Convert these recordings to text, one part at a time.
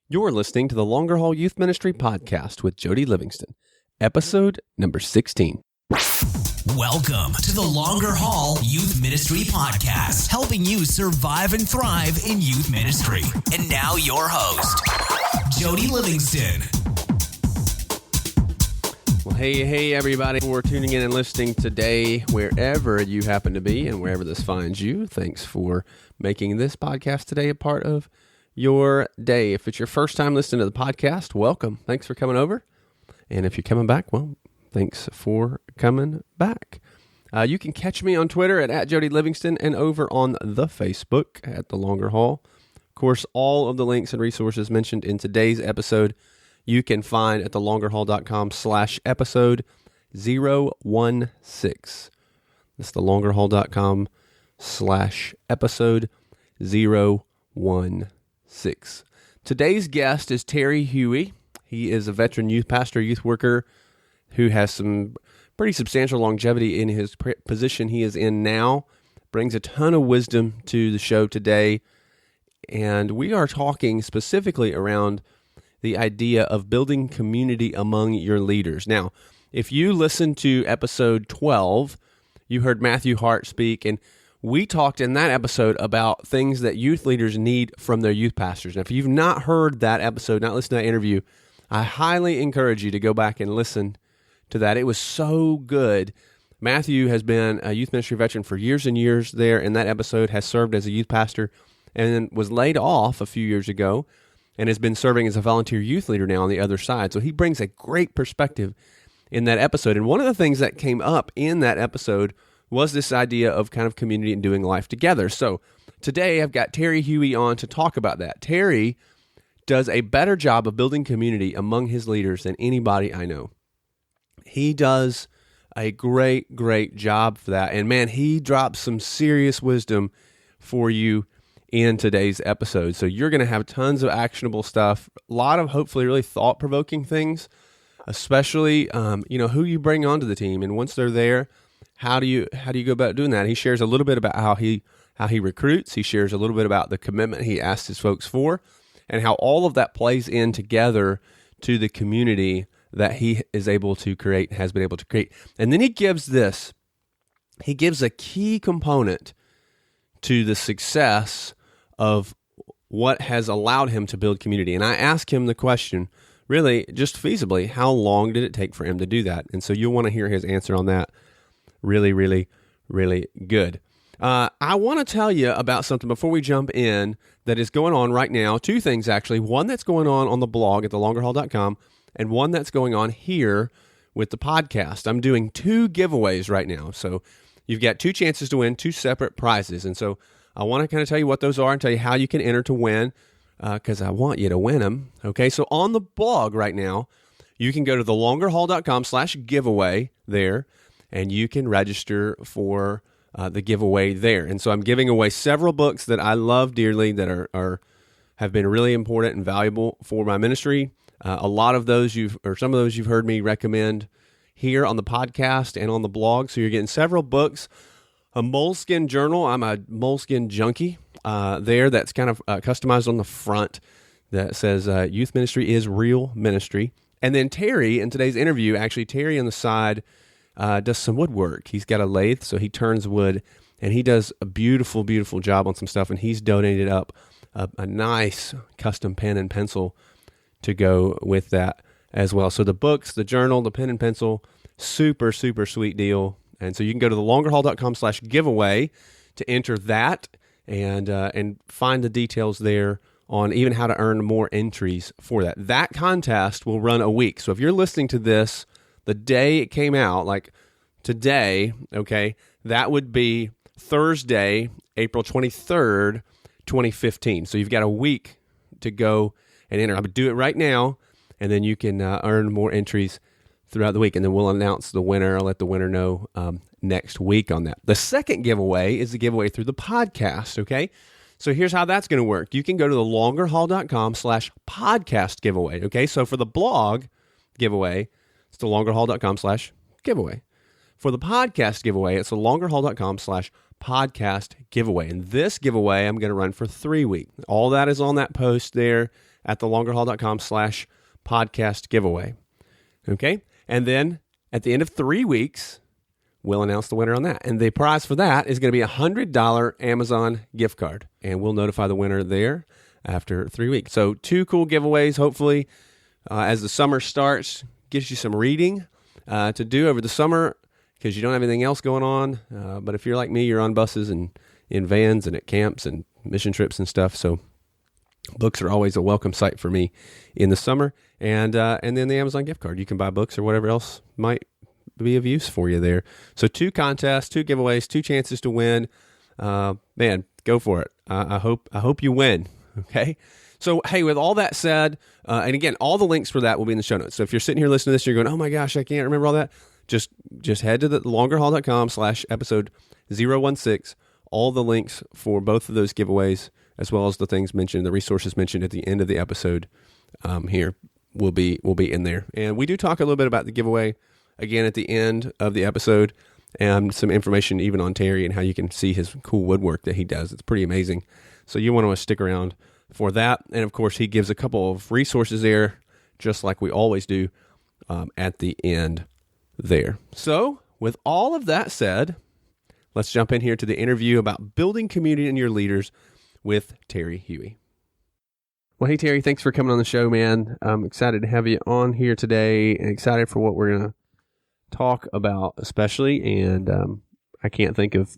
You're listening to the Longer Haul Youth Ministry Podcast with Jody Livingston, episode number 16. Welcome to the Longer Haul Youth Ministry Podcast, helping you survive and thrive in youth ministry. And now your host, Jody Livingston. Well, hey, everybody, for tuning in and listening today, wherever you happen to be and wherever this finds you. Thanks for making this podcast today a part of your day. If it's your first time listening to the podcast, welcome. Thanks for coming over. And if you're coming back, well, thanks for coming back. You can catch me on Twitter at Jody Livingston and over on the Facebook at The Longer Haul. Of course, all of the links and resources mentioned in today's episode you can find at thelongerhaul.com/episode 016. That's thelongerhaul.com/episode 016. Today's guest is Terry Huey. He is a veteran youth pastor, youth worker who has some pretty substantial longevity in his position he is in now, brings a ton of wisdom to the show today, and we are talking specifically around the idea of building community among your leaders. Now, if you listen to episode 12, you heard Matthew Hart speak, and we talked in that episode about things that youth leaders need from their youth pastors. Now, if you've not heard that episode, not listened to that interview, I highly encourage you to go back and listen to that. It was so good. Matthew has been a youth ministry veteran for years and years there, and that episode has served as a youth pastor and then was laid off a few years ago and has been serving as a volunteer youth leader now on the other side. So he brings a great perspective in that episode. And one of the things that came up in that episode was this idea of kind of community and doing life together. So today I've got Terry Huey on to talk about that. Terry does a better job of building community among his leaders than anybody I know. He does a great job for that. And man, he drops some serious wisdom for you in today's episode. So you're going to have tons of actionable stuff, a lot of hopefully really thought-provoking things, especially who you bring onto the team. And once they're there, how do you go about doing that? He shares a little bit about how he recruits. He shares a little bit about the commitment he asks his folks for, and how all of that plays in together to the community that he is able to create, has been able to create. And then he gives a key component to the success of what has allowed him to build community. And I ask him the question, really, just feasibly, how long did it take for him to do that? And so you'll want to hear his answer on that. Really good. I want to tell you about something before we jump in that is going on right now. Two things, actually. One that's going on the blog at thelongerhaul.com, and one that's going on here with the podcast. I'm doing 2 giveaways right now. So you've got 2 chances to win 2 separate prizes. And so I want to kind of tell you what those are and tell you how you can enter to win, because I want you to win them. Okay, so on the blog right now, you can go to thelongerhaul.com/giveaway there, and you can register for the giveaway there. And so I'm giving away several books that I love dearly that have been really important and valuable for my ministry. A lot of those some of those you've heard me recommend here on the podcast and on the blog. So you're getting several books, a Moleskine journal. I'm a Moleskine junkie there. That's kind of customized on the front that says youth ministry is real ministry. And then Terry, in today's interview, Terry on the side does some woodwork. He's got a lathe, so he turns wood, and he does a beautiful job on some stuff, and he's donated up a nice custom pen and pencil to go with that as well. So the books, the journal, the pen and pencil, super sweet deal. And so you can go to thelongerhaul.com/giveaway to enter that and find the details there on even how to earn more entries for that. That contest will run a week. So if you're listening to this the day it came out, like today, okay, that would be Thursday, April 23rd, 2015. So you've got a week to go and enter. I would do it right now, and then you can earn more entries throughout the week, and then we'll announce the winner. I'll let the winner know next week on that. The second giveaway is the giveaway through the podcast, okay? So here's how that's going to work. You can go to thelongerhaul.com/podcast giveaway, okay? So for the blog giveaway, it's thelongerhaul.com/giveaway. For the podcast giveaway, it's thelongerhaul.com/podcast giveaway. And this giveaway I'm going to run for 3 weeks. All that is on that post there at thelongerhaul.com/podcast giveaway. Okay? And then at the end of 3 weeks, we'll announce the winner on that. And the prize for that is going to be a $100 Amazon gift card. And we'll notify the winner there after 3 weeks. So 2 cool giveaways, hopefully, as the summer starts, gives you some reading to do over the summer because you don't have anything else going on. But if you're like me, you're on buses and in vans and at camps and mission trips and stuff. So books are always a welcome sight for me in the summer. And then the Amazon gift card. You can buy books or whatever else might be of use for you there. So 2 contests, 2 giveaways, 2 chances to win. Man, go for it. I hope you win. Okay. So, hey, with all that said, and again, all the links for that will be in the show notes. So if you're sitting here listening to this, you're going, oh my gosh, I can't remember all that. Just head to the longerhaul.com/episode 016. All the links for both of those giveaways, as well as the things mentioned, the resources mentioned at the end of the episode here will be in there. And we do talk a little bit about the giveaway again at the end of the episode, and some information even on Terry and how you can see his cool woodwork that he does. It's pretty amazing. So you want to stick around for that. And of course, he gives a couple of resources there, just like we always do at the end there. So with all of that said, let's jump in here to the interview about building community in your leaders with Terry Huey. Well, hey, Terry, thanks for coming on the show, man. I'm excited to have you on here today and excited for what we're going to talk about especially. And I can't think of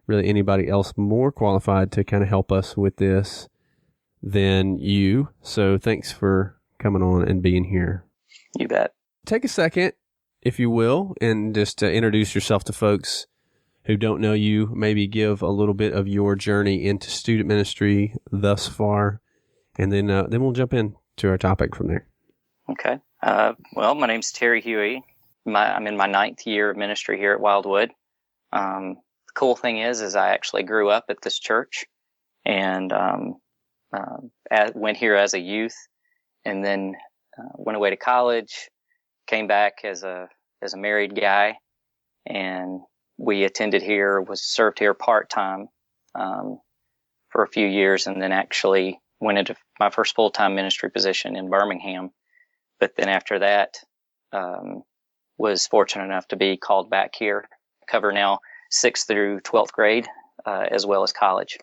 really anybody else more qualified to kind of help us with this than you. So thanks for coming on and being here. You bet. Take a second, if you will, and just introduce yourself to folks who don't know you. Maybe give a little bit of your journey into student ministry thus far, and then we'll jump into our topic from there. Okay. Well, my name's Terry Huey. I'm in my 9th year of ministry here at Wildwood. The cool thing is I actually grew up at this church and went here as a youth, and then went away to college, came back as a married guy, and we attended here, served here part-time for a few years, and then actually went into my first full-time ministry position in Birmingham. But then after that, was fortunate enough to be called back here, cover now 6th through 12th grade, as well as college.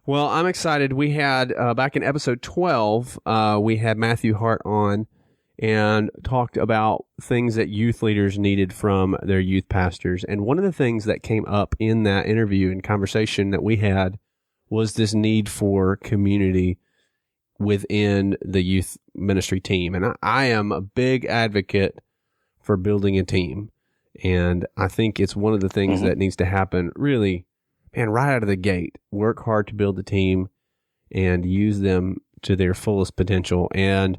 Well, I'm excited. We had, back in episode 12, we had Matthew Hart on and talked about things that youth leaders needed from their youth pastors. And one of the things that came up in that interview and conversation that we had was this need for community within the youth ministry team. And I am a big advocate for building a team. And I think it's one of the things that needs to happen really, man, right out of the gate. Work hard to build the team and use them to their fullest potential. And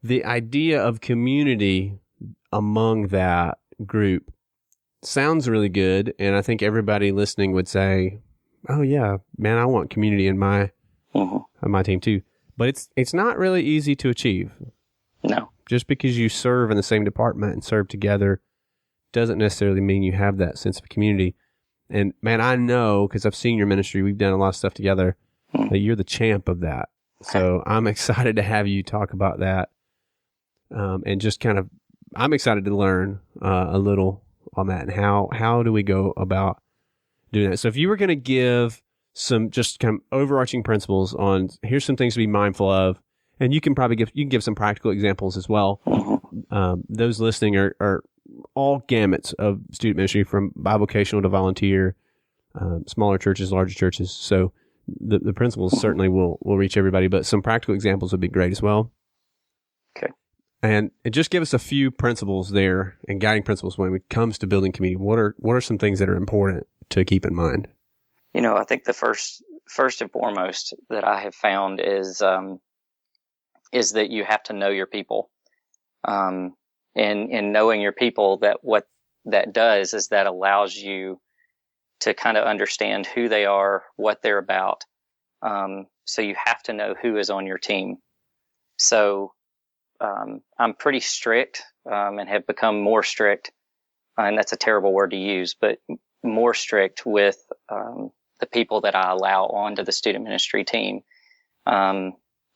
the idea of community among that group sounds really good. And I think everybody listening would say, oh yeah, man, I want community in my team too. But it's not really easy to achieve. No. Just because you serve in the same department and serve together doesn't necessarily mean you have that sense of community. And man, I know, because I've seen your ministry, we've done a lot of stuff together, that you're the champ of that. So I'm excited to have you talk about that. And just kind of, I'm excited to learn a little on that and how do we go about doing that. So if you were going to give some just kind of overarching principles on, here's some things to be mindful of, and you can probably give some practical examples as well. Those listening are all gamuts of student ministry, from bivocational to volunteer, smaller churches, larger churches. So the principles certainly will reach everybody, but some practical examples would be great as well. Okay. And just give us a few principles there and guiding principles when it comes to building community. What are some things that are important to keep in mind? You know, I think the first and foremost that I have found is that you have to know your people. And in knowing your people, that what that does is that allows you to kind of understand who they are, what they're about. So you have to know who is on your team. So I'm pretty strict and have become more strict, and that's a terrible word to use, but more strict with the people that I allow onto the student ministry team.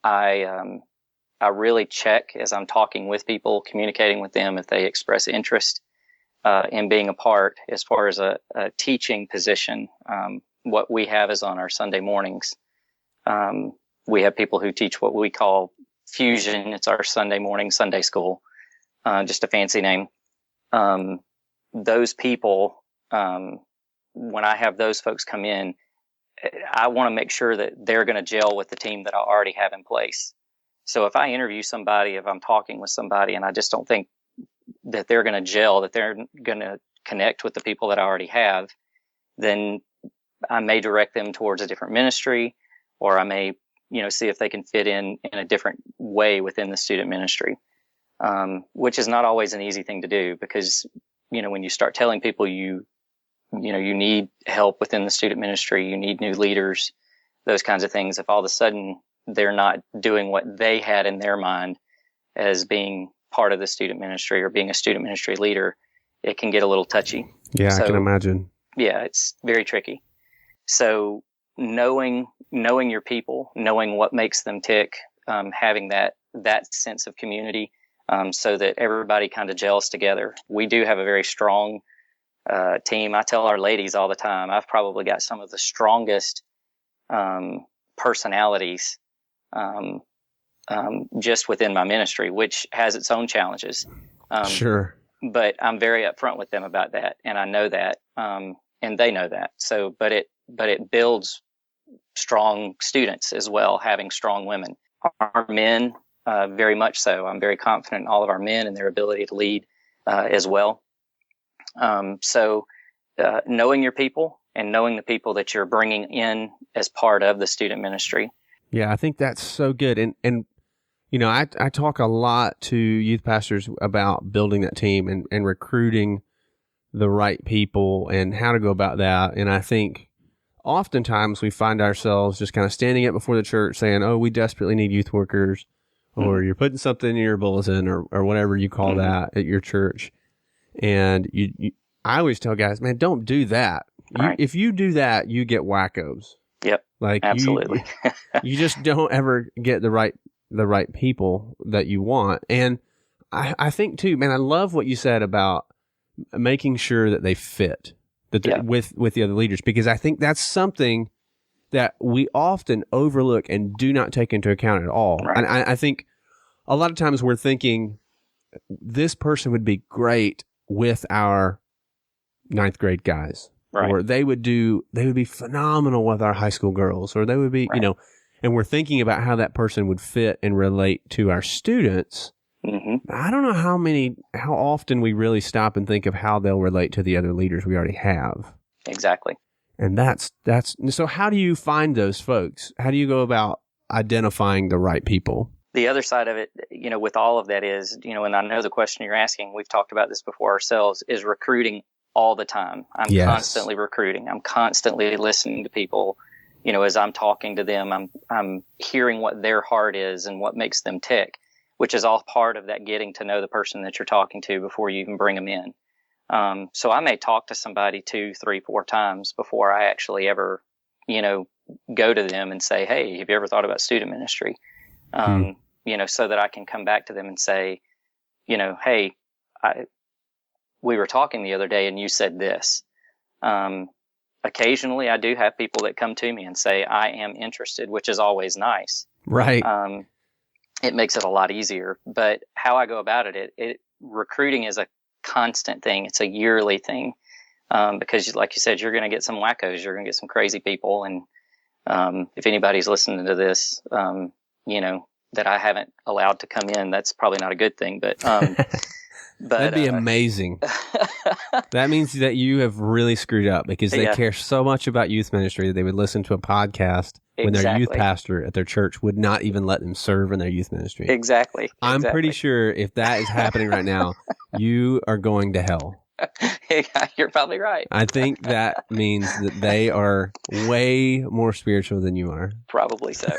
I really check as I'm talking with people, communicating with them, if they express interest in being a part. As far as a teaching position, what we have is on our Sunday mornings. We have people who teach what we call Fusion. It's our Sunday morning Sunday school, just a fancy name. Those people, when I have those folks come in, I want to make sure that they're going to gel with the team that I already have in place. So if I interview somebody, if I'm talking with somebody and I just don't think that they're going to gel, that they're going to connect with the people that I already have, then I may direct them towards a different ministry, or I may, see if they can fit in a different way within the student ministry, which is not always an easy thing to do, because, when you start telling people you need help within the student ministry, you need new leaders, those kinds of things. If all of a sudden they're not doing what they had in their mind as being part of the student ministry or being a student ministry leader, it can get a little touchy. Yeah, so, I can imagine. Yeah, it's very tricky. So knowing your people, knowing what makes them tick, having that sense of community, so that everybody kind of gels together. We do have a very strong team. I tell our ladies all the time, I've probably got some of the strongest personalities just within my ministry, which has its own challenges. Sure. But I'm very upfront with them about that, and I know that, and they know that. So, but it builds strong students as well, having strong women. Our men, very much so. I'm very confident in all of our men and their ability to lead as well. So knowing your people and knowing the people that you're bringing in as part of the student ministry. Yeah, I think that's so good. And I talk a lot to youth pastors about building that team and recruiting the right people and how to go about that. And I think oftentimes we find ourselves just kind of standing up before the church saying, oh, we desperately need youth workers, or you're putting something in your bulletin or whatever you call that at your church. And I always tell guys, man, don't do that. Right. If you do that, you get wackos. Yep. Like absolutely. You just don't ever get the right people that you want. And I think too, man, I love what you said about making sure that they fit with the other leaders, because I think that's something that we often overlook and do not take into account at all. Right. And I think a lot of times we're thinking this person would be great with our 9th grade guys. Right. Or they would be phenomenal with our high school girls, or they would be, right. And we're thinking about how that person would fit and relate to our students. Mm-hmm. I don't know how often we really stop and think of how they'll relate to the other leaders we already have. Exactly. And that's so how do you find those folks? How do you go about identifying the right people? The other side of it, with all of that is, and I know the question you're asking, we've talked about this before ourselves, is recruiting all the time. I'm constantly recruiting. I'm constantly listening to people. As I'm talking to them, I'm hearing what their heart is and what makes them tick, which is all part of that getting to know the person that you're talking to before you even bring them in. So I may talk to somebody 2, 3, 4 times before I actually ever, go to them and say, hey, have you ever thought about student ministry? So that I can come back to them and say, hey, we were talking the other day and you said this. Occasionally I do have people that come to me and say, I am interested, which is always nice. Right. It makes it a lot easier, but how I go about it, recruiting is a constant thing. It's a yearly thing. Because like you said, you're going to get some wackos, you're going to get some crazy people. And, if anybody's listening to this, that I haven't allowed to come in, that's probably not a good thing, but that'd be amazing. That means that you have really screwed up, because they care so much about youth ministry that they would listen to a podcast when their youth pastor at their church would not even let them serve in their youth ministry. Exactly. I'm pretty sure if that is happening right now, you are going to hell. You're probably right. I think that means that they are way more spiritual than you are. Probably so.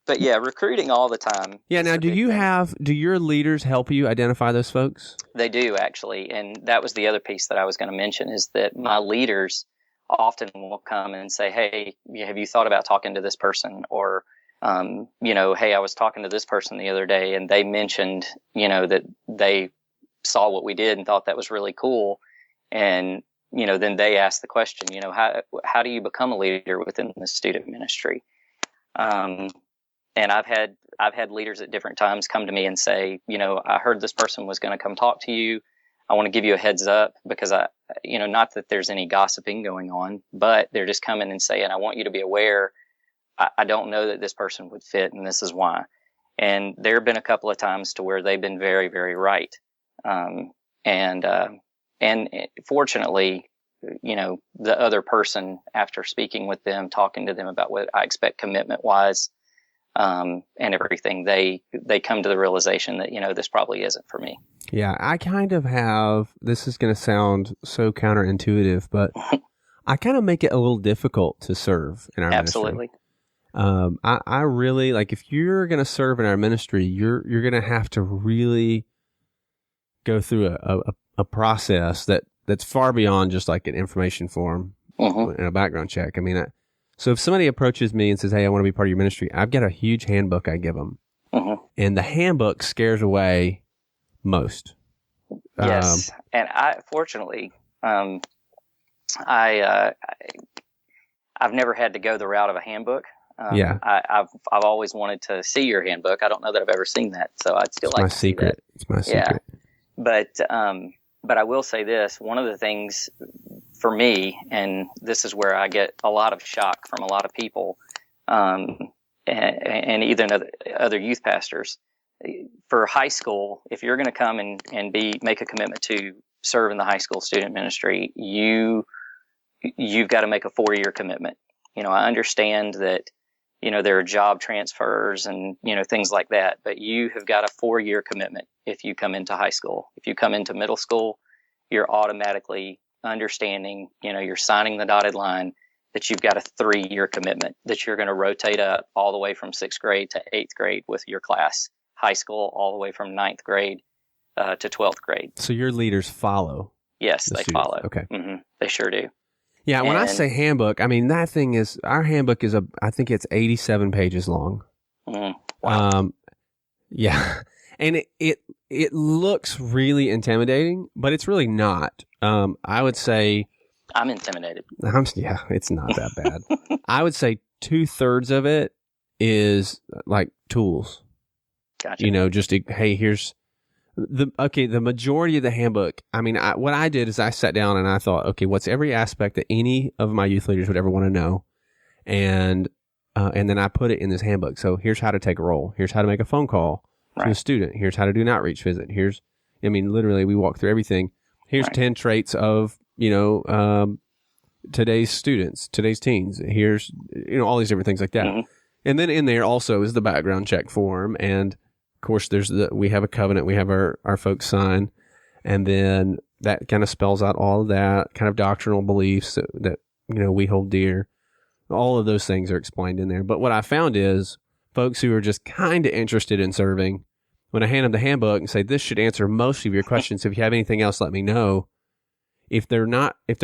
But yeah, recruiting all the time. Yeah. Now, do your leaders help you identify those folks? They do, actually. And that was the other piece that I was going to mention, is that my leaders often will come and say, hey, have you thought about talking to this person? Or, hey, I was talking to this person the other day and they mentioned, that they saw what we did and thought that was really cool. And, then they ask the question, how do you become a leader within the student ministry? And I've had leaders at different times come to me and say, I heard this person was going to come talk to you. I want to give you a heads up because not that there's any gossiping going on, but they're just coming and saying, I want you to be aware. I don't know that this person would fit, and this is why. And there have been a couple of times to where they've been very, very right. And fortunately, the other person, after speaking with them, talking to them about what I expect commitment wise, and everything, they come to the realization that, this probably isn't for me. Yeah, I kind of have, this is going to sound so counterintuitive, but I kind of make it a little difficult to serve in our Absolutely. ministry. I really, like, if you're going to serve in our ministry, you're going to have to really go through a process that's far beyond just like an information form and a background check. I mean, so if somebody approaches me and says, hey, I want to be part of your ministry, I've got a huge handbook I give them. And the handbook scares away most. Yes. And fortunately, I've never had to go the route of a handbook. I've always wanted to see your handbook. I don't know that I've ever seen that, so I'd still like to see that. It's my secret. But I will say this, one of the things for me, and this is where I get a lot of shock from a lot of people, and even other youth pastors. For high school, if you're going to come and make a commitment to serve in the high school student ministry, you've got to make a 4-year commitment. I understand that, there are job transfers and, things like that, but you have got a 4-year commitment if you come into high school. If you come into middle school, you're automatically understanding, you're signing the dotted line that you've got a 3-year commitment that you're going to rotate up all the way from 6th grade to 8th grade with your class. High school all the way from 9th grade to 12th grade. So your leaders follow? Yes, they follow. Okay. They sure do. Yeah, when I say handbook, I mean, that thing is, our handbook is I think it's 87 pages long. Wow. Yeah. And it looks really intimidating, but it's really not. I would say... I'm intimidated. It's not that bad. I would say 2/3 of it is like tools. Gotcha. Hey, here's the majority of the handbook. I mean, what I did is I sat down and I thought, okay, what's every aspect that any of my youth leaders would ever want to know? And then I put it in this handbook. So here's how to take a role. Here's how to make a phone call to a student. Here's how to do an outreach visit. Literally we walk through everything. Here's 10 traits of, today's students, today's teens. Here's, all these different things like that. And then in there also is the background check form. And of course, we have a covenant we have our folks sign. And then that kind of spells out all of that kind of doctrinal beliefs that we hold dear. All of those things are explained in there. But what I found is folks who are just kind of interested in serving, when I hand them the handbook and say, this should answer most of your questions. If you have anything else, let me know. If they're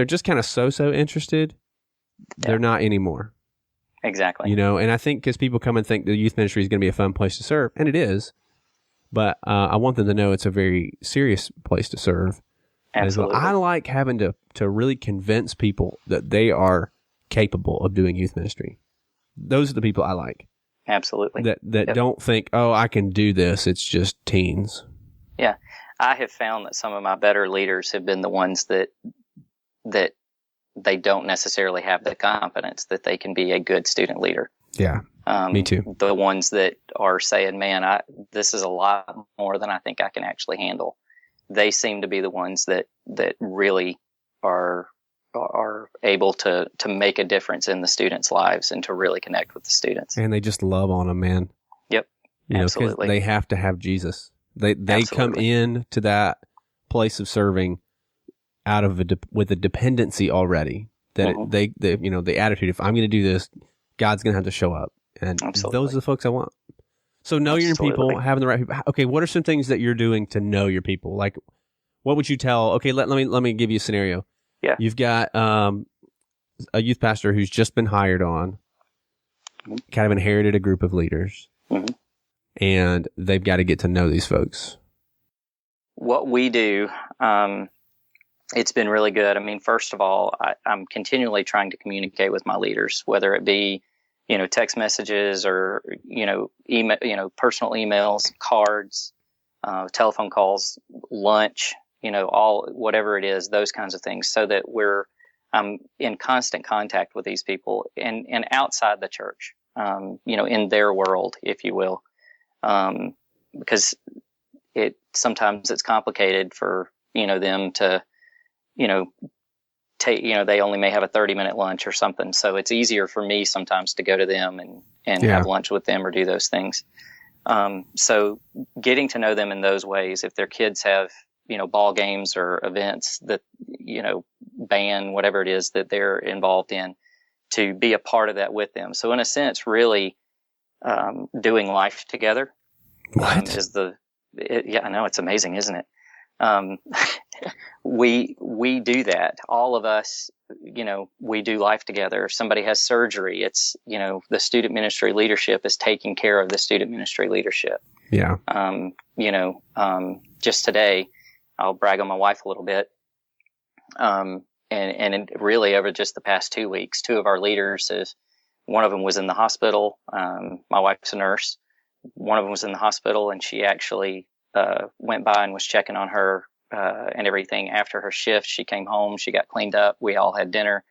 just kind of so interested, they're not anymore. Exactly. And I think because people come and think the youth ministry is going to be a fun place to serve, and it is, but I want them to know it's a very serious place to serve. Absolutely. I like having to really convince people that they are capable of doing youth ministry. Those are the people I like. Absolutely. That don't think, oh, I can do this. It's just teens. Yeah. I have found that some of my better leaders have been the ones that they don't necessarily have the confidence that they can be a good student leader. Yeah, me too. The ones that are saying, man, this is a lot more than I think I can actually handle. They seem to be the ones that really are able to make a difference in the students' lives and to really connect with the students. And they just love on them, man. Yep, absolutely. They have to have Jesus. They come in to that place of serving out of with a dependency already. That the attitude, if I'm going to do this, God's going to have to show up. And those are the folks I want. So know your people, having the right people. Okay, what are some things that you're doing to know your people? Like, what would you tell? Okay, let me give you a scenario. Yeah. You've got a youth pastor who's just been hired on, kind of inherited a group of leaders, and they've got to get to know these folks. What we do, it's been really good. I mean, first of all, I'm continually trying to communicate with my leaders, whether it be, text messages or, email, personal emails, cards, telephone calls, lunch, whatever it is, those kinds of things, so that I'm in constant contact with these people and outside the church, in their world, if you will. Because sometimes it's complicated for, them to, they only may have a 30-minute lunch or something. So it's easier for me sometimes to go to them and have lunch with them or do those things. So getting to know them in those ways, if their kids have, ball games or events that, band, whatever it is that they're involved in, to be a part of that with them. So in a sense, really, doing life together. What? I know, it's amazing, isn't it? We do that. All of us, we do life together. If somebody has surgery, it's, the student ministry leadership is taking care of the student ministry leadership. Yeah. Just today, I'll brag on my wife a little bit. And really over just the past 2 weeks, two of our leaders, one of them was in the hospital. My wife's a nurse. One of them was in the hospital, and she actually went by and was checking on her and everything after her shift. She came home, she got cleaned up, we all had dinner,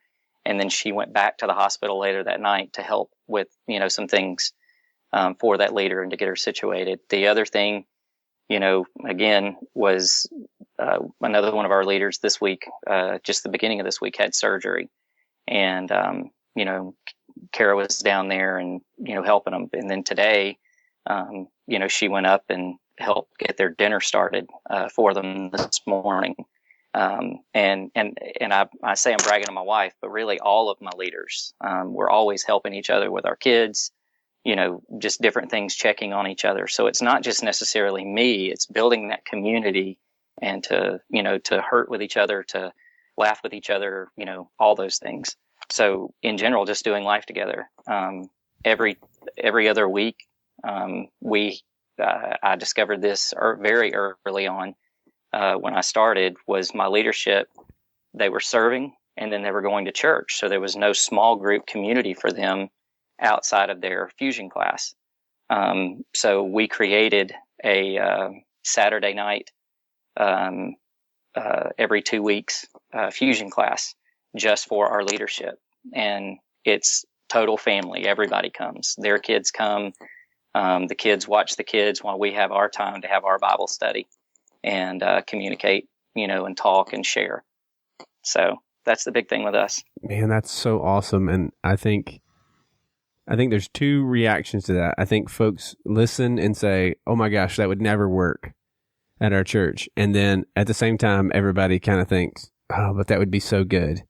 and then she went back to the hospital later that night to help with some things for that leader and to get her situated. The other thing, again, was another one of our leaders this week, just the beginning of this week, had surgery, and Kara was down there and helping them, and then today she went up and helped get their dinner started for them this morning. And I say I'm bragging on my wife, but really all of my leaders, we're always helping each other with our kids, just different things, checking on each other. So it's not just necessarily me, it's building that community and to hurt with each other, to laugh with each other, all those things. So in general, just doing life together. Every other week, I discovered this very early on when I started, was my leadership. They were serving and then they were going to church. So there was no small group community for them outside of their fusion class. So we created a Saturday night every 2 weeks fusion class just for our leadership. And it's total family. Everybody comes. Their kids come. The kids watch the kids while we have our time to have our Bible study and communicate, and talk and share. So that's the big thing with us. Man, that's so awesome. And I think there's two reactions to that. I think folks listen and say, oh my gosh, that would never work at our church. And then at the same time, everybody kind of thinks, oh, but that would be so good,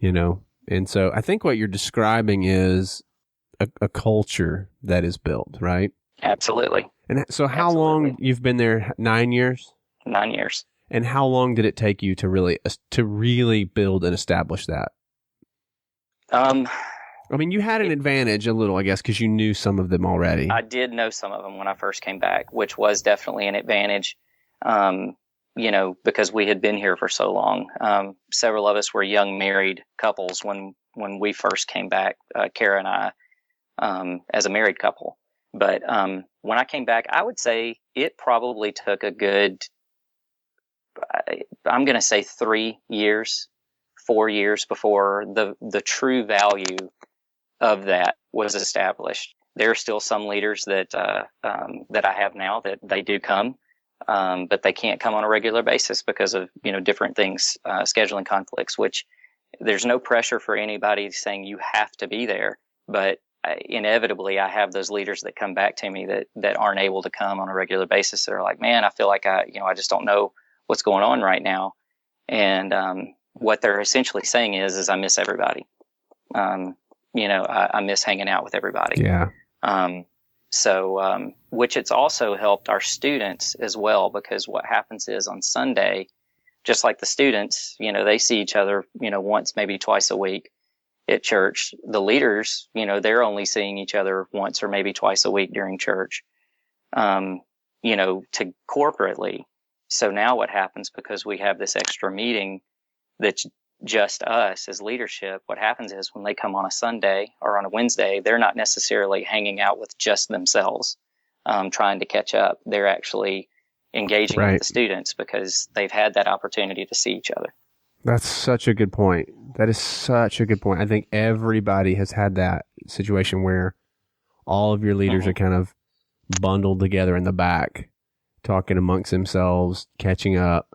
And so I think what you're describing is a culture that is built, right? Absolutely. And so how long you've been there? 9 years? 9 years. And how long did it take you to really build and establish that? I mean, you had an advantage a little, I guess, because you knew some of them already. I did know some of them when I first came back, which was definitely an advantage, because we had been here for so long. Several of us were young married couples when we first came back, Kara and I, as a married couple. But when I came back, I would say it probably took a good, I'm going to say 3 years, 4 years before the true value of that was established. There are still some leaders that I have now that they do come, but they can't come on a regular basis because of different things, scheduling conflicts. Which there's no pressure for anybody saying you have to be there, but inevitably I have those leaders that come back to me that aren't able to come on a regular basis. That are like, man, I feel like I just don't know what's going on right now, and what they're essentially saying is I miss everybody. I miss hanging out with everybody. Yeah. Which it's also helped our students as well, because what happens is on Sunday, just like the students, they see each other, once, maybe twice a week at church. The leaders, they're only seeing each other once or maybe twice a week during church, to corporately. So now what happens, because we have this extra meeting that's just us as leadership, what happens is when they come on a Sunday or on a Wednesday, they're not necessarily hanging out with just themselves, trying to catch up. They're actually engaging with the students because they've had that opportunity to see each other. That's such a good point. That is such a good point. I think everybody has had that situation where all of your leaders are kind of bundled together in the back, talking amongst themselves, catching up,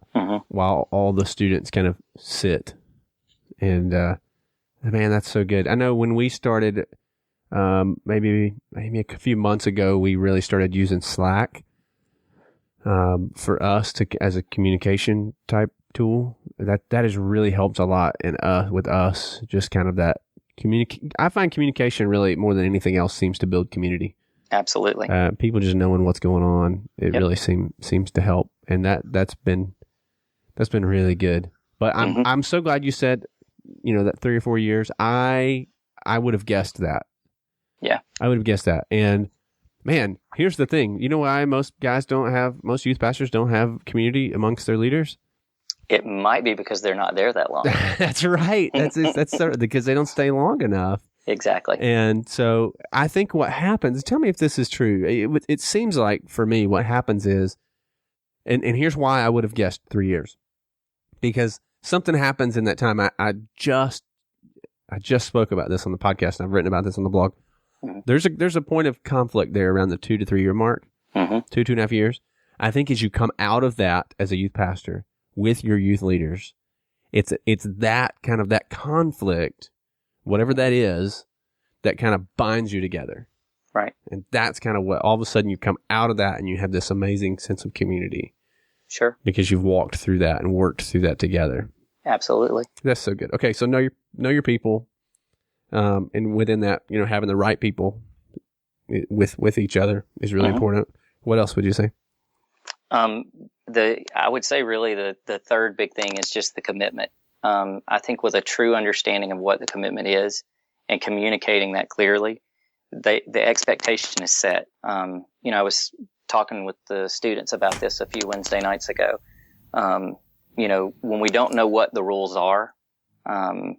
while all the students kind of sit. And man, that's so good. I know when we started, maybe a few months ago, we really started using Slack for us as a communication type tool. That has really helped a lot with us. Just kind of that I find communication really more than anything else seems to build community. Absolutely. People just knowing what's going on, it really seems to help, and that's been really good. But I'm so glad you said, that 3 or 4 years. I would have guessed that. Yeah, I would have guessed that. And man, here's the thing. You know why most youth pastors don't have community amongst their leaders? It might be because they're not there that long. That's right. That's because they don't stay long enough. Exactly. And so I think what happens, tell me if this is true. It seems like for me, what happens is, and here's why I would have guessed 3 years, because something happens in that time. I just spoke about this on the podcast, and I've written about this on the blog. There's a point of conflict there around the 2 to 3 year mark, 2.5 years. I think as you come out of that as a youth pastor with your youth leaders, it's that kind of that conflict, whatever that is, that kind of binds you together. Right. And that's kind of what, all of a sudden you come out of that and you have this amazing sense of community. Sure. Because you've walked through that and worked through that together. Absolutely. That's so good. Okay, so know your people, and within that, having the right people with each other is really important. What else would you say? I would say really the third big thing is just the commitment. I think with a true understanding of what the commitment is and communicating that clearly, the expectation is set. I was talking with the students about this a few Wednesday nights ago. When we don't know what the rules are, I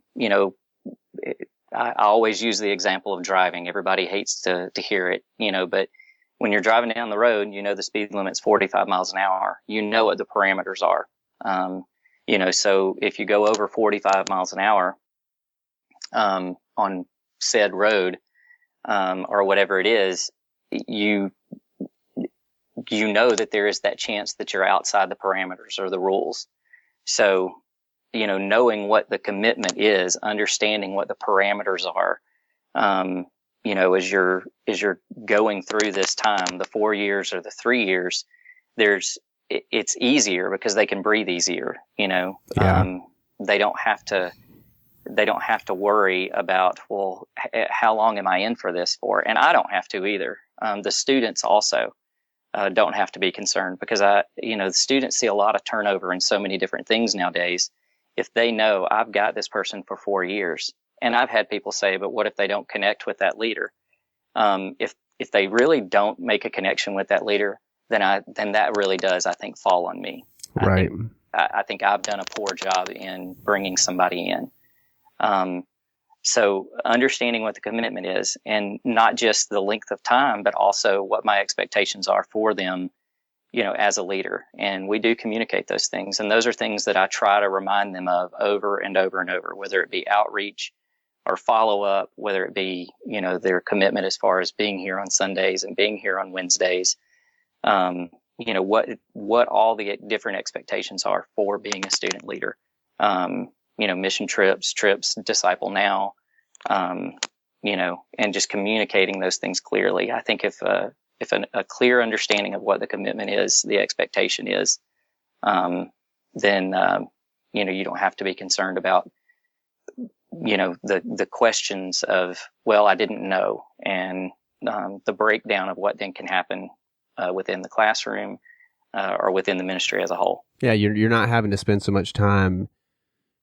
always use the example of driving. Everybody hates to hear it, but when you're driving down the road, the speed limit's 45 miles an hour. You know what the parameters are. So if you go over 45 miles an hour, on said road, or whatever it is, you know that there is that chance that you're outside the parameters or the rules. So, knowing what the commitment is, understanding what the parameters are, as you're going through this time, the 4 years or the 3 years, it's easier because they can breathe easier. They don't have to worry about, well, how long am I in for this for? And I don't have to either. The students also don't have to be concerned because the students see a lot of turnover in so many different things nowadays. If they know I've got this person for 4 years, and I've had people say, but what if they don't connect with that leader? If they really don't make a connection with that leader, then that really does, I think, fall on me. Right. I think I've done a poor job in bringing somebody in. So understanding what the commitment is, and not just the length of time, but also what my expectations are for them, as a leader. And we do communicate those things. And those are things that I try to remind them of over and over and over, whether it be outreach or follow up, whether it be, their commitment as far as being here on Sundays and being here on Wednesdays. What all the different expectations are for being a student leader. Mission trips, Disciple Now, and just communicating those things clearly. I think if a clear understanding of what the commitment is, the expectation is, then, you don't have to be concerned about, the questions of, well, I didn't know, and the breakdown of what then can happen within the classroom, or within the ministry as a whole. Yeah, you're not having to spend so much time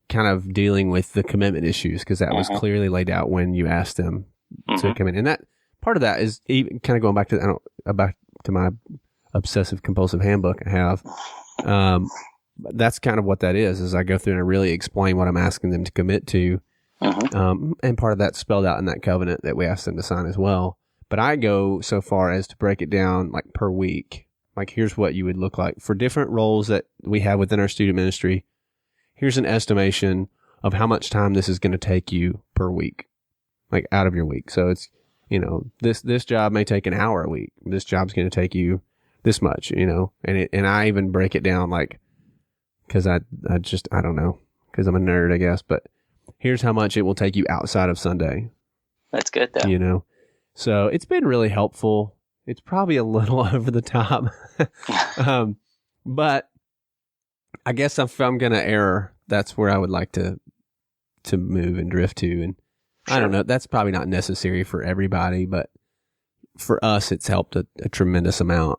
kind of dealing with the commitment issues, because that was clearly laid out when you asked them to come in. And that part of that is even kind of going back to back to my obsessive compulsive handbook I have. That's kind of what that is I go through and I really explain what I'm asking them to commit to. And part of that's spelled out in that covenant that we asked them to sign as well. But I go so far as to break it down like per week. Like, here's what you would look like for different roles that we have within our student ministry. Here's an estimation of how much time this is going to take you per week, like out of your week. So it's, this job may take an hour a week. This job's going to take you this much, and I even break it down like, cause I don't know, cause I'm a nerd, I guess, but here's how much it will take you outside of Sunday. That's good though. So it's been really helpful. It's probably a little over the top. But I guess if I'm going to err, that's where I would like to move and drift to. And I don't know, that's probably not necessary for everybody, but for us, it's helped a tremendous amount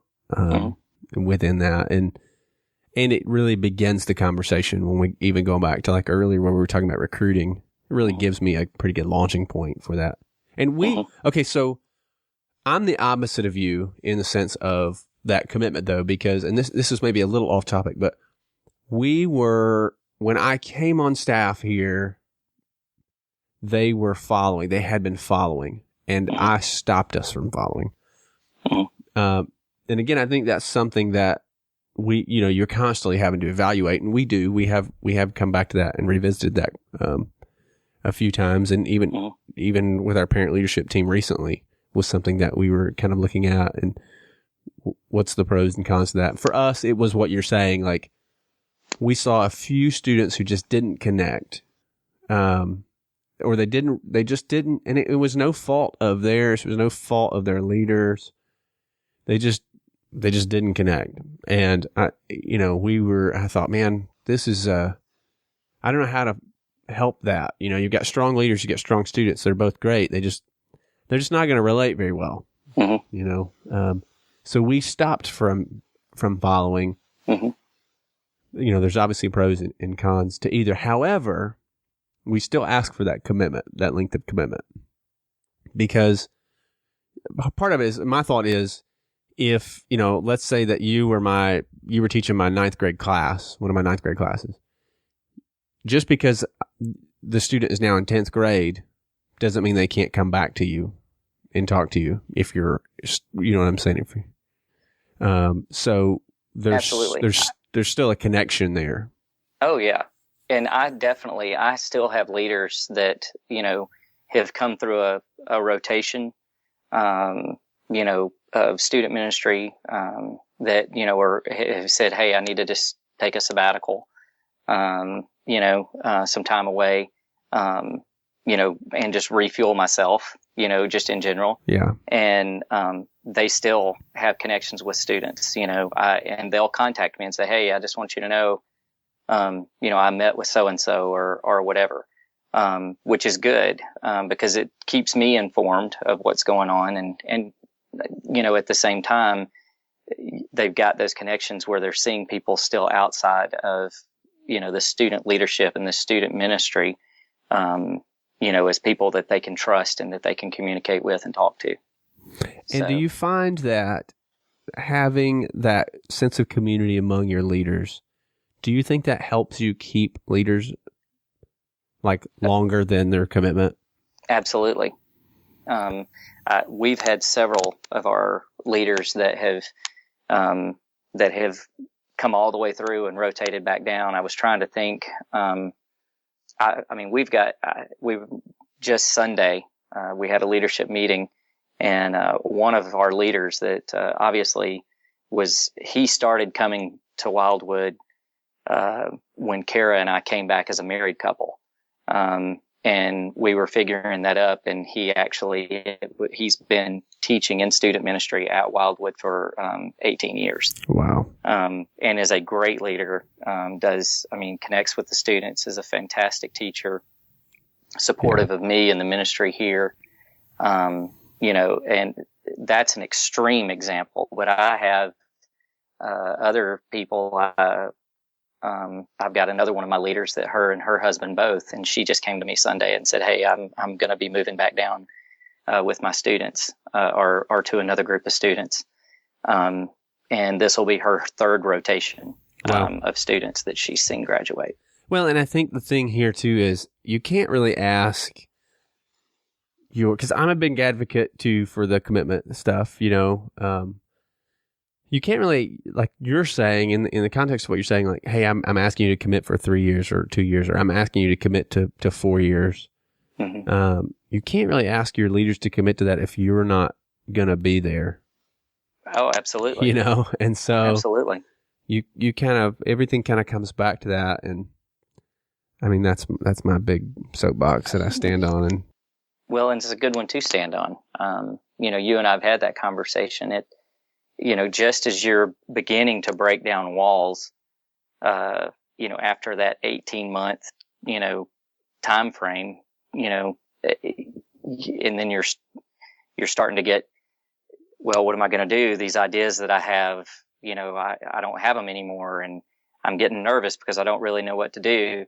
within that. And it really begins the conversation when we even go back to like earlier when we were talking about recruiting. It really gives me a pretty good launching point for that. And okay, so I'm the opposite of you in the sense of that commitment though, because, and this is maybe a little off topic, but when I came on staff here, they had been following, and I stopped us from following. And again, I think that's something that you're constantly having to evaluate, and we have come back to that and revisited that, a few times, and even with our parent leadership team recently was something that we were kind of looking at, and what's the pros and cons to that. For us, it was what you're saying, like we saw a few students who just didn't connect, or they just didn't, and it was no fault of theirs, it was no fault of their leaders. They just didn't connect. And I thought, man, this is, I don't know how to help that. You've got strong leaders, you get strong students. They're both great. They're just not going to relate very well. So we stopped from following. There's obviously pros and cons to either. However, we still ask for that commitment, that length of commitment, because part of it is, my thought is, if, let's say that you were teaching my ninth grade class, one of my ninth grade classes, just because the student is now in 10th grade doesn't mean they can't come back to you and talk to you if you're, you know what I'm saying? So there's still a connection there. Oh yeah. And I still have leaders that, have come through a rotation, of student ministry, that, have said, hey, I need to just take a sabbatical, some time away, and just refuel myself, just in general. Yeah. And, they still have connections with students, and they'll contact me and say, hey, I just want you to know, I met with so-and-so or whatever, which is good, because it keeps me informed of what's going on. And, at the same time, they've got those connections where they're seeing people still outside of, the student leadership and the student ministry, as people that they can trust and that they can communicate with and talk to. And do you find that having that sense of community among your leaders, do you think that helps you keep leaders like longer than their commitment? Absolutely. We've had several of our leaders that have come all the way through and rotated back down. I was trying to think. We've just Sunday, we had a leadership meeting, and one of our leaders that obviously he started coming to Wildwood when Kara and I came back as a married couple. And we were figuring that up, and he's been teaching in student ministry at Wildwood for 18 years. Wow. And is a great leader, connects with the students, is a fantastic teacher, supportive of me and the ministry here. And that's an extreme example, but I have other people, I've got another one of my leaders that her and her husband both, and she just came to me Sunday and said, "Hey, I'm going to be moving back down with my students, or to another group of students, and this will be her third rotation of students that she's seen graduate." Well, and I think the thing here too is you can't really ask because I'm a big advocate too for the commitment stuff. You can't really, like you're saying in the context of what you're saying, like, hey, I'm asking you to commit for 3 years or 2 years, or I'm asking you to commit to 4 years. Mm-hmm. You can't really ask your leaders to commit to that if you're not going to be there. Oh, absolutely. And so absolutely. You kind of, everything kind of comes back to that. And I mean, that's my big soapbox that I stand on. And well, and it's a good one to stand on. You and I've had that conversation. Just as you're beginning to break down walls, after that 18-month, time frame, and then you're starting to get, well, what am I going to do? These ideas that I have, I don't have them anymore, and I'm getting nervous because I don't really know what to do.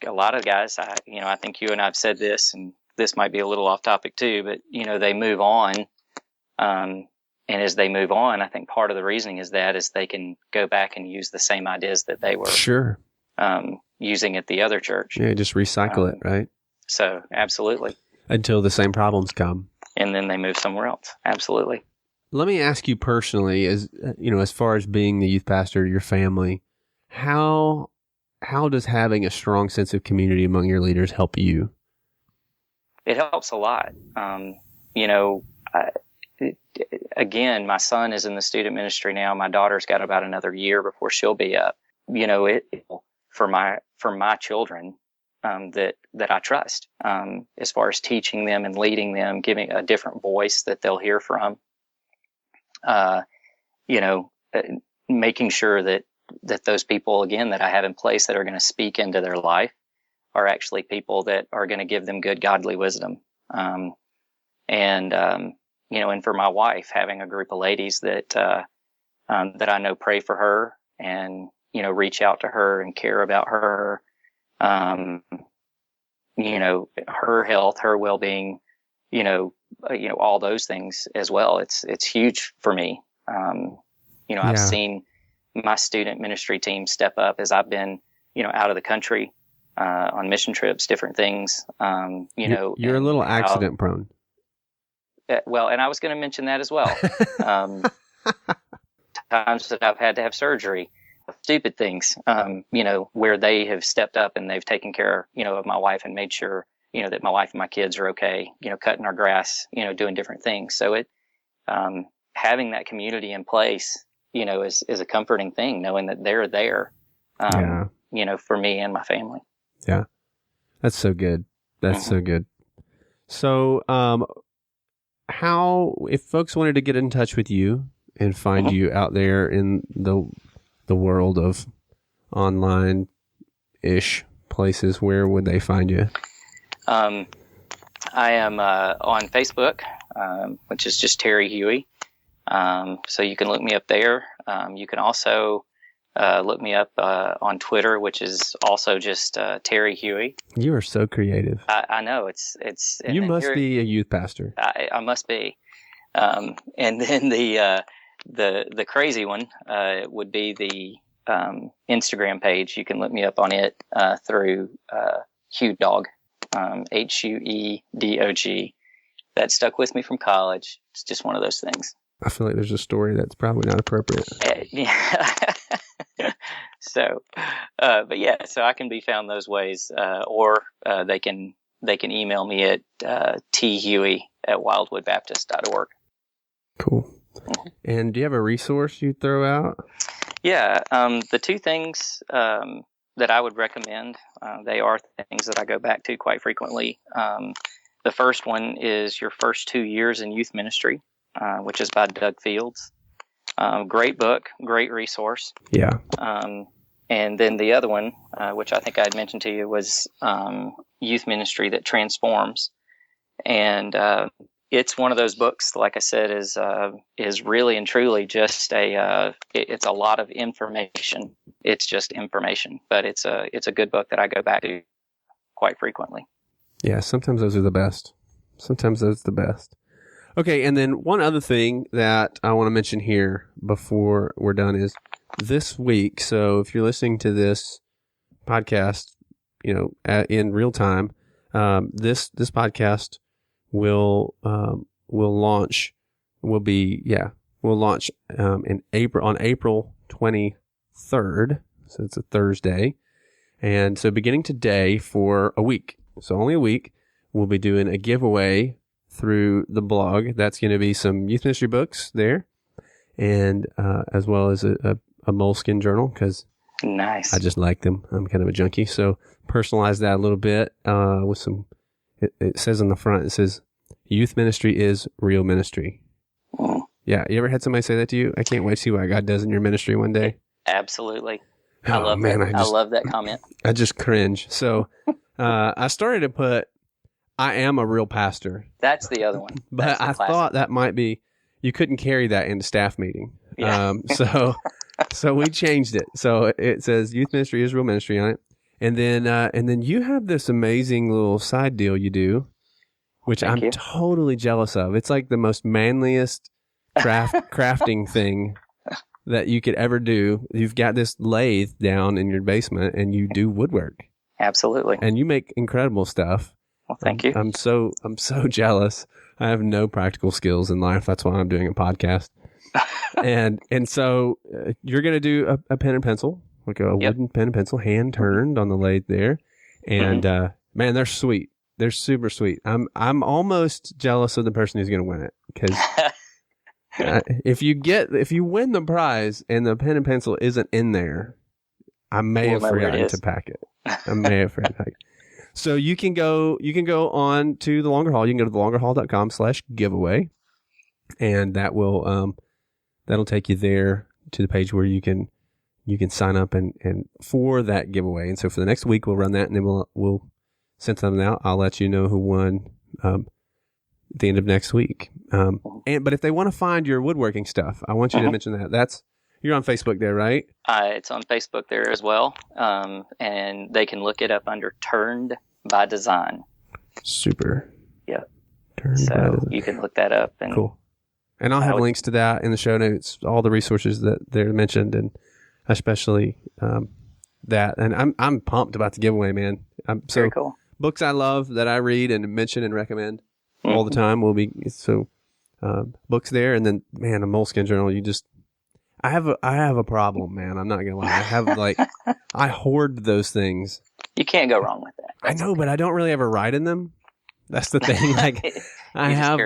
A lot of guys, I think you and I've said this, and this might be a little off topic too, but they move on. And as they move on, I think part of the reasoning is they can go back and use the same ideas that they were using at the other church. Yeah, just recycle it, right? So, absolutely. Until the same problems come. And then they move somewhere else. Absolutely. Let me ask you personally, as far as being the youth pastor, your family, how does having a strong sense of community among your leaders help you? It helps a lot. Again, my son is in the student ministry now. My daughter's got about another year before she'll be up. For my children that I trust, as far as teaching them and leading them, giving a different voice that they'll hear from. Making sure that those people, again, that I have in place that are going to speak into their life are actually people that are going to give them good godly wisdom. And for my wife, having a group of ladies that I know pray for her and, reach out to her and care about her, her health, her well-being, all those things as well. It's huge for me. I've seen my student ministry team step up as I've been, out of the country, on mission trips, different things. You're a little accident prone. Well, and I was going to mention that as well. Times that I've had to have surgery, stupid things, where they have stepped up and they've taken care, of my wife and made sure, that my wife and my kids are okay, cutting our grass, doing different things. So having that community in place, is a comforting thing, knowing that they're there, for me and my family. Yeah. That's so good. That's so good. So, if folks wanted to get in touch with you and find you out there in the world of online-ish places, where would they find you? I am on Facebook, which is just Terry Huey. So you can look me up there. You can also look me up on Twitter, which is also just Terry Huey. You are so creative. I know it's. You must be a youth pastor. I must be. And then the crazy one would be the Instagram page. You can look me up on it through HueDog, HUEDOG. That stuck with me from college. It's just one of those things. I feel like there's a story that's probably not appropriate. Yeah. So I can be found those ways, or they can email me at thuey@wildwoodbaptist.org. Cool. And do you have a resource you throw out? Yeah. The two things that I would recommend, they are things that I go back to quite frequently. The first one is Your First 2 Years in Youth Ministry, which is by Doug Fields. Great book, great resource. Yeah. And then the other one, which I think I had mentioned to you, was Youth Ministry That Transforms. And it's one of those books, like I said, is really and truly just it's a lot of information. It's just information, but it's a good book that I go back to quite frequently. Yeah, sometimes those are the best. Okay, and then one other thing that I want to mention here before we're done is this week. So if you're listening to this podcast, in real time, this podcast will launch in April, on April 23rd. So it's a Thursday. And so beginning today for a week, so only a week, we'll be doing a giveaway through the blog. That's going to be some youth ministry books there, and as well as a moleskin journal, because nice. I just like them. I'm kind of a junkie. So personalize that a little bit with some, it says on the front, it says, youth ministry is real ministry. Mm. Yeah. You ever had somebody say that to you? I can't wait to see what God does in your ministry one day. Absolutely. Oh, I love that. I love that comment. I just cringe. So I started to put, I am a real pastor. That's the other one. But I thought that might be, you couldn't carry that into staff meeting. Yeah. So we changed it. So it says youth ministry is real ministry on it. And then you have this amazing little side deal you do, which I'm totally jealous of. It's like the most manliest crafting thing that you could ever do. You've got this lathe down in your basement and you do woodwork. Absolutely. And you make incredible stuff. Well, thank you. I'm so jealous. I have no practical skills in life. That's why I'm doing a podcast. and so you're going to do a pen and pencil, like a wooden pen and pencil, hand turned on the lathe there. And man, they're sweet. They're super sweet. I'm almost jealous of the person who's going to win it, because if you win the prize and the pen and pencil isn't in there, I may have forgotten to pack it. So you can go on to the Longer Haul. You can go to thelongerhaul.com/giveaway, and that will that'll take you there to the page where you can sign up and for that giveaway. And so for the next week we'll run that, and then we'll send something out. I'll let you know who won at the end of next week. But if they want to find your woodworking stuff, I want you to mention that. You're on Facebook there, right? It's on Facebook there as well. And they can look it up under Turned by Design. Super. Yeah. Turned by Design. You can look that up. And cool. And I'll have links to that in the show notes, all the resources that they're mentioned, and especially that. And I'm pumped about the giveaway, man. Very cool. Books I love that I read and mention and recommend all the time will be books there. And then, man, a moleskin journal. I have a problem, man. I'm not gonna lie. I hoard those things. You can't go wrong with that. I know, but I don't really ever write in them. That's the thing. I have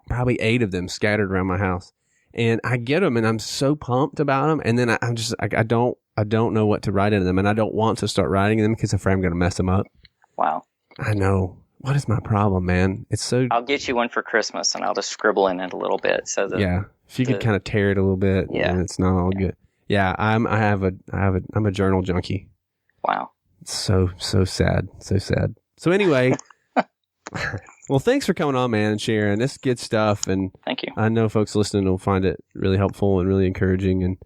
probably 8 of them scattered around my house, and I get them, and I'm so pumped about them. And then I'm just I don't know what to write in them, and I don't want to start writing in them because I'm afraid I'm going to mess them up. Wow. I know. What is my problem, man? It's so. I'll get you one for Christmas, and I'll just scribble in it a little bit. So if you could kind of tear it a little bit, and it's not all good. Yeah, I'm a journal junkie. Wow. It's so sad, so sad. So anyway, well, thanks for coming on, man, and sharing. This good stuff, and thank you. I know folks listening will find it really helpful and really encouraging, and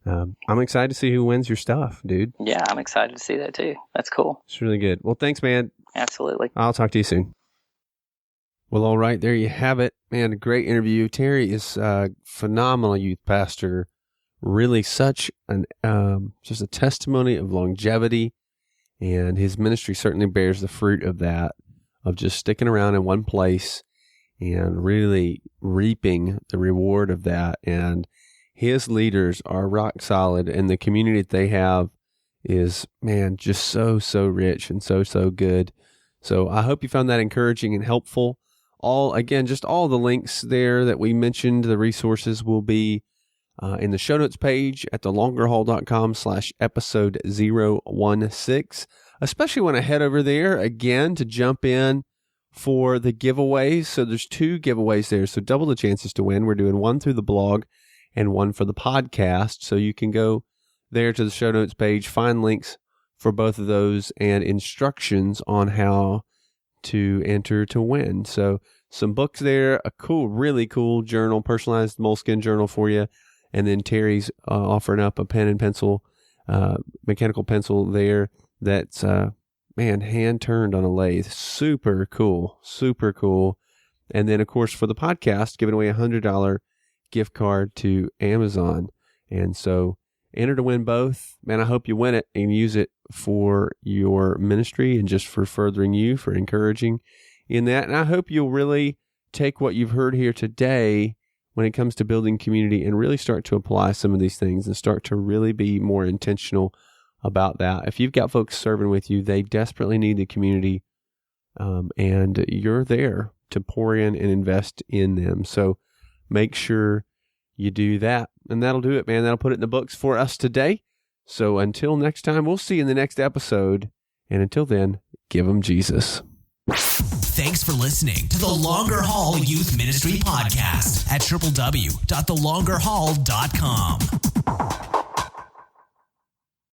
I'm excited to see who wins your stuff, dude. Yeah, I'm excited to see that too. That's cool. It's really good. Well, thanks, man. Absolutely. I'll talk to you soon. Well, all right, there you have it, man. A great interview. Terry is a phenomenal youth pastor. Really, such an just a testimony of longevity, and his ministry certainly bears the fruit of that, of just sticking around in one place and really reaping the reward of that. And his leaders are rock solid, and the community that they have is, man, just so rich and so good. So I hope you found that encouraging and helpful. Just all the links there that we mentioned, the resources will be in the show notes page at thelongerhaul.com/episode 016. Especially want to head over there again to jump in for the giveaways. So there's 2 giveaways there, so double the chances to win. We're doing one through the blog and one for the podcast. So you can go there to the show notes page, find links for both of those and instructions on how to enter to win. So some books there, a really cool journal, personalized moleskin journal for you. And then Terry's offering up a pen and pencil, mechanical pencil there that's, hand turned on a lathe. Super cool. And then, of course, for the podcast, giving away $100 gift card to Amazon. And so enter to win both. Man, I hope you win it and use it for your ministry and just for furthering you, for encouraging in that. And I hope you'll really take what you've heard here today when it comes to building community and really start to apply some of these things and start to really be more intentional about that. If you've got folks serving with you, they desperately need the community, and you're there to pour in and invest in them. So make sure you do that. And that'll do it, man. That'll put it in the books for us today. So until next time, we'll see you in the next episode. And until then, give them Jesus. Thanks for listening to the Longer Haul Youth Ministry Podcast at www.thelongerhaul.com.